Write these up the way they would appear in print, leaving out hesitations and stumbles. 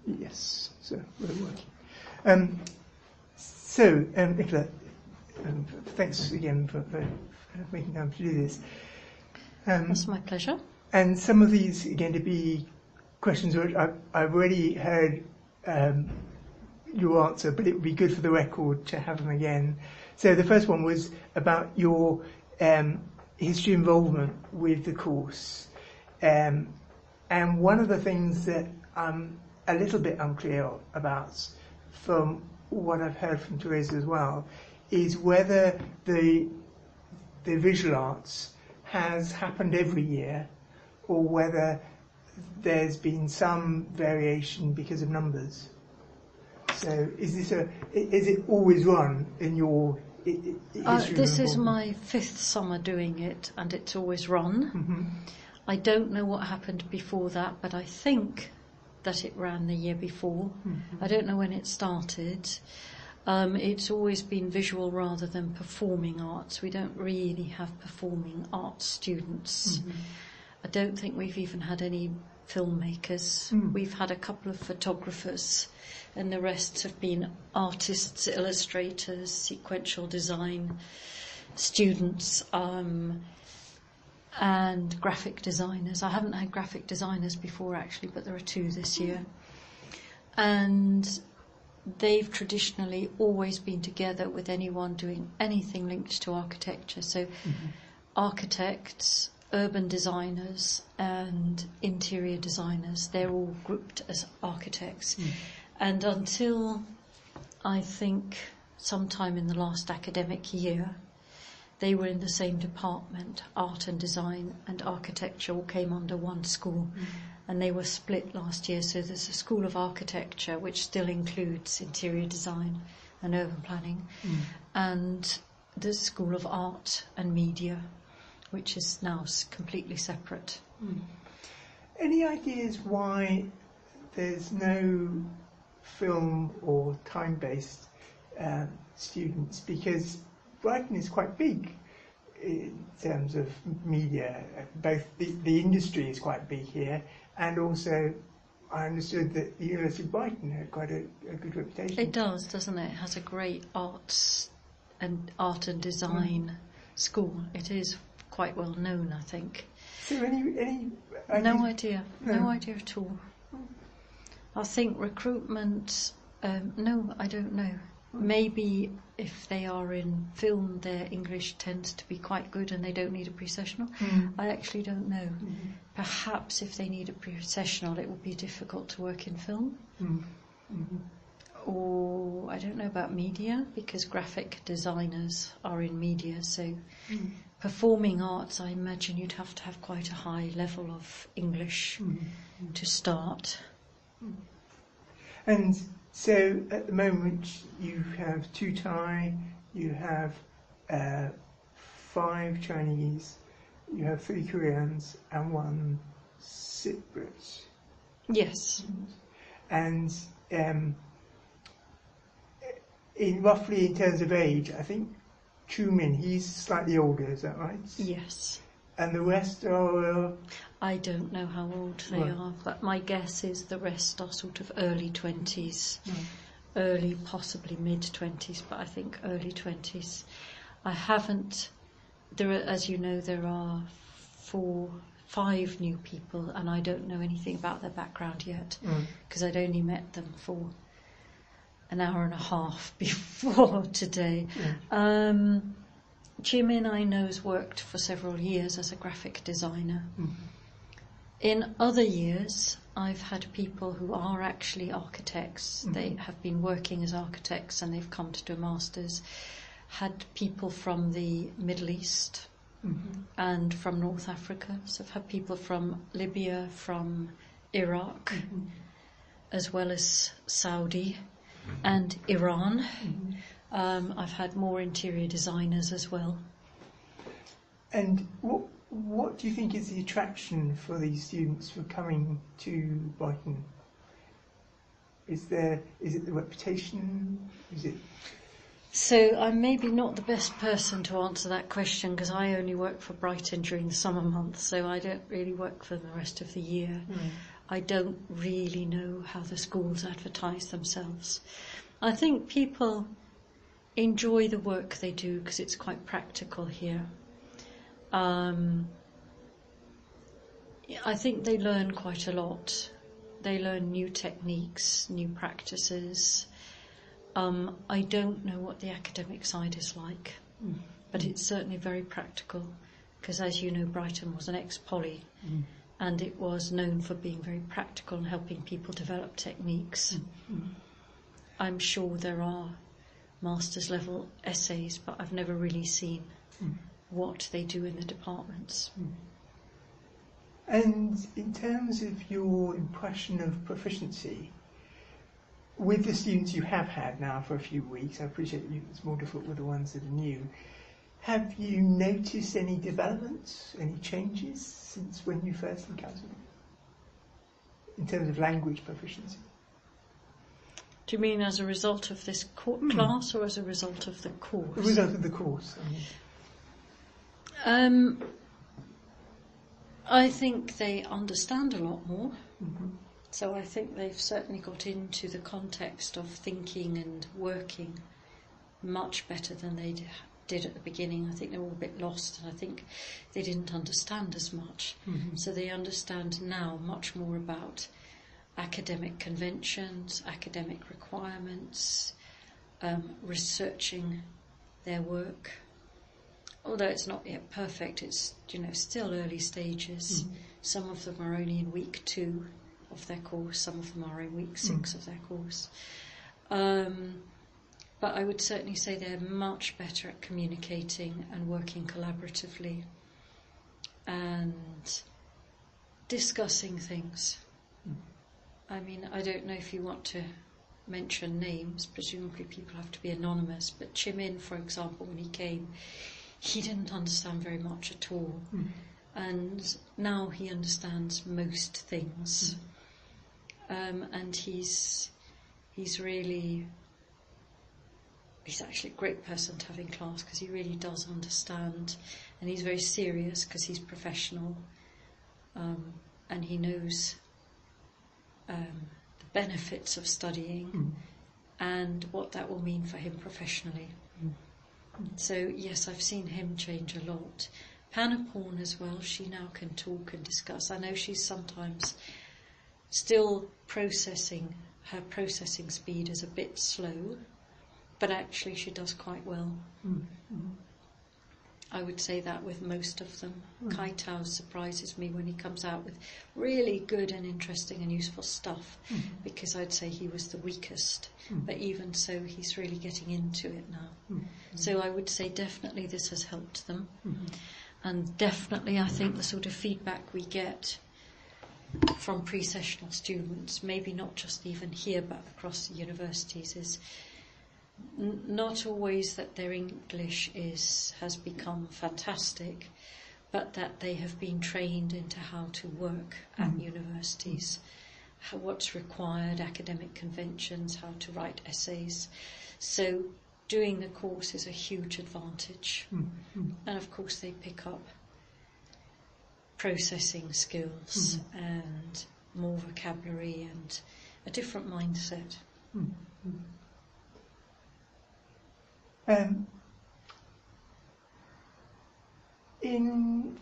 Yes, so we're working. Nicola, thanks again for making time to do this. That's my pleasure. And some of these are going to be questions which I've already heard your answer, but it would be good for the record to have them again. So the first one was about your history involvement with the course. And one of the things that I'm a little bit unclear about, from what I've heard from Teresa as well, is whether the visual arts has happened every year, or whether there's been some variation because of numbers. So is it always run in your history? This is my 5th summer doing it, and it's always run. Mm-hmm. I don't know what happened before that, but I think that it ran the year before. Mm-hmm. I don't know when it started. It's always been visual rather than performing arts. We don't really have performing arts students. Mm-hmm. I don't think we've even had any filmmakers. We've had a couple of photographers, and the rest have been artists, illustrators, sequential design students, and graphic designers. I haven't had graphic designers before, actually, but there are 2 this year. And they've traditionally always been together with anyone doing anything linked to architecture. So architects, urban designers and interior designers, they're all grouped as architects. And until, I think, sometime in the last academic year, they were in the same department. Art and design and architecture all came under one school, and they were split last year. So there's a School of Architecture, which still includes interior design and urban planning, and the School of Art and Media, which is now completely separate. Any ideas why there's no film or time-based students? Because Brighton is quite big in terms of media. Both the industry is quite big here, and also I understood that the University of Brighton had quite a good reputation. It does, doesn't it? It has a great art and design school. It is quite well known, I think. So any ideas? No idea. No idea at all. I think recruitment, no, I don't know. Maybe if they are in film, their English tends to be quite good and they don't need a pre-sessional. I actually don't know. Perhaps if they need a pre-sessional, it would be difficult to work in film. Or I don't know about media, because graphic designers are in media. So performing arts, I imagine you'd have to have quite a high level of English to start. And so at the moment you have 2 Thai, you have 5 Chinese, you have 3 Koreans and 1 Cypriot. Yes. And roughly in terms of age, I think Chumin, he's slightly older, is that right? Yes. And the rest are... I don't know how old they are, but my guess is the rest are sort of early 20s, early, possibly mid-20s, but I think early 20s. I haven't... as you know, there are 5 new people, and I don't know anything about their background yet, because I'd only met them for an hour and a half before today. Jimin, I know, has worked for several years as a graphic designer. In other years, I've had people who are actually architects. They have been working as architects and they've come to do a master's. Had people from the Middle East and from North Africa. So I've had people from Libya, from Iraq, as well as Saudi and Iran. I've had more interior designers as well. And what do you think is the attraction for these students for coming to Brighton? Is it the reputation? Is it? So I'm maybe not the best person to answer that question, because I only work for Brighton during the summer months, so I don't really work for the rest of the year. I don't really know how the schools advertise themselves. I think people enjoy the work they do because it's quite practical here. I think they learn quite a lot. They learn new techniques, new practices. I don't know what the academic side is like, but it's certainly very practical because, as you know, Brighton was an ex-poly and it was known for being very practical and helping people develop techniques. I'm sure there are master's level essays, but I've never really seen what they do in the departments. And in terms of your impression of proficiency, with the students you have had now for a few weeks, I appreciate it's more difficult with the ones that are new, have you noticed any developments, any changes since when you first encountered them, in terms of language proficiency? Do you mean as a result of this class or as a result of the course? The result of the course, I think they understand a lot more. So I think they've certainly got into the context of thinking and working much better than they did at the beginning. I think they were all a bit lost, and I think they didn't understand as much. So they understand now much more about academic conventions, academic requirements, researching their work. Although it's not yet perfect, it's still early stages. Some of them are only in week 2 of their course, some of them are in week 6 of their course. But I would certainly say they're much better at communicating and working collaboratively and discussing things. I mean, I don't know if you want to mention names, presumably people have to be anonymous, but Chimin, for example, when he came, he didn't understand very much at all. And now he understands most things. And he's actually a great person to have in class because he really does understand, and he's very serious because he's professional, and he knows the benefits of studying and what that will mean for him professionally. So yes, I've seen him change a lot. Panaporn as well, she now can talk and discuss. I know she's sometimes still processing, her processing speed is a bit slow, but actually she does quite well. I would say that with most of them. Kai Tao surprises me when he comes out with really good and interesting and useful stuff, because I'd say he was the weakest. But even so, he's really getting into it now. So I would say definitely this has helped them. And definitely I think the sort of feedback we get from pre-sessional students, maybe not just even here but across the universities, is not always that their English has become fantastic, but that they have been trained into how to work at universities, what's required, academic conventions, how to write essays. So doing the course is a huge advantage. And of course they pick up processing skills and more vocabulary and a different mindset. In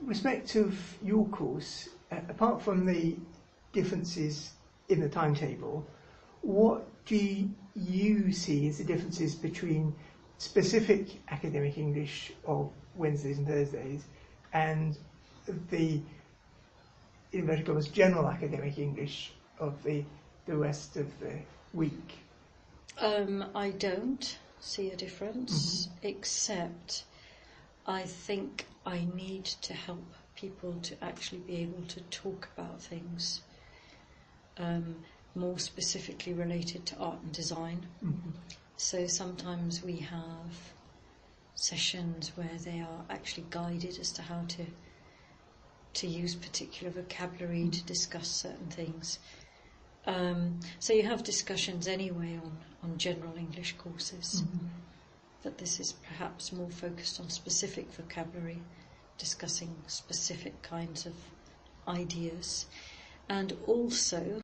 respect of your course, apart from the differences in the timetable, what do you see as the differences between specific academic English of Wednesdays and Thursdays and the, in inverted commas, general academic English of the rest of the week? I don't see a difference, except I think I need to help people to actually be able to talk about things more specifically related to art and design. So sometimes we have sessions where they are actually guided as to how to use particular vocabulary to discuss certain things. So you have discussions anyway on general English courses, but this is perhaps more focused on specific vocabulary, discussing specific kinds of ideas. And also,